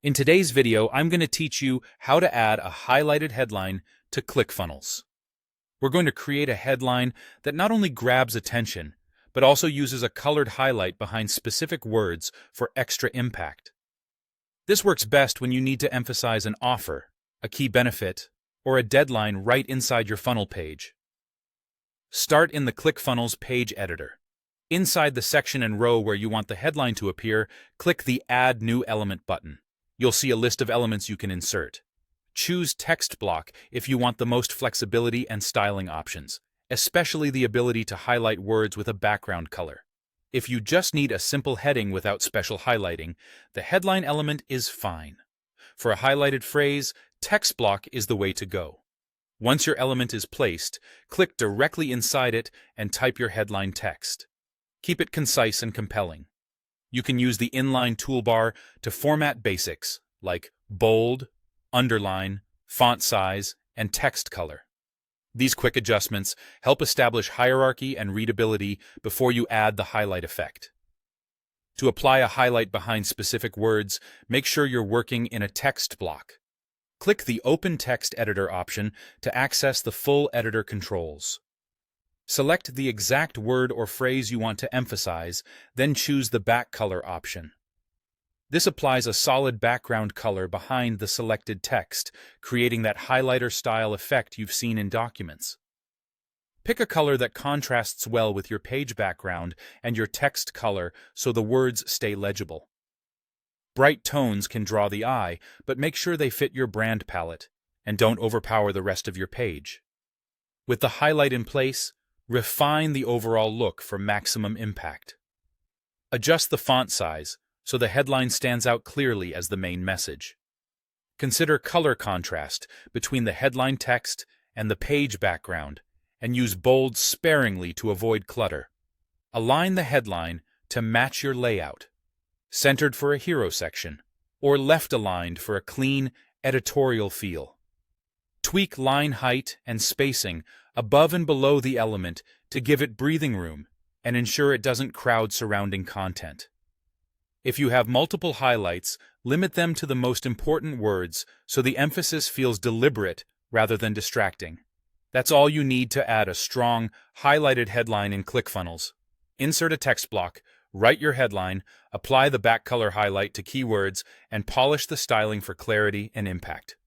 In today's video, I'm going to teach you how to add a highlighted headline to ClickFunnels. We're going to create a headline that not only grabs attention, but also uses a colored highlight behind specific words for extra impact. This works best when you need to emphasize an offer, a key benefit, or a deadline right inside your funnel page. Start in the ClickFunnels page editor. Inside the section and row where you want the headline to appear, click the Add New Element button. You'll see a list of elements you can insert. Choose Text Block if you want the most flexibility and styling options, especially the ability to highlight words with a background color. If you just need a simple heading without special highlighting, the headline element is fine. For a highlighted phrase, Text Block is the way to go. Once your element is placed, click directly inside it and type your headline text. Keep it concise and compelling. You can use the inline toolbar to format basics like bold, underline, font size, and text color. These quick adjustments help establish hierarchy and readability before you add the highlight effect. To apply a highlight behind specific words, make sure you're working in a text block. Click the Open Text Editor option to access the full editor controls. Select the exact word or phrase you want to emphasize, then choose the back color option. This applies a solid background color behind the selected text, creating that highlighter-style effect you've seen in documents. Pick a color that contrasts well with your page background and your text color so the words stay legible. Bright tones can draw the eye, but make sure they fit your brand palette and don't overpower the rest of your page. With the highlight in place, refine the overall look for maximum impact. Adjust the font size so the headline stands out clearly as the main message. Consider color contrast between the headline text and the page background, and use bold sparingly to avoid clutter. Align the headline to match your layout, centered for a hero section, or left-aligned for a clean, editorial feel. Tweak line height and spacing above and below the element to give it breathing room and ensure it doesn't crowd surrounding content. If you have multiple highlights, limit them to the most important words so the emphasis feels deliberate rather than distracting. That's all you need to add a strong, highlighted headline in ClickFunnels. Insert a text block, write your headline, apply the back color highlight to keywords, and polish the styling for clarity and impact.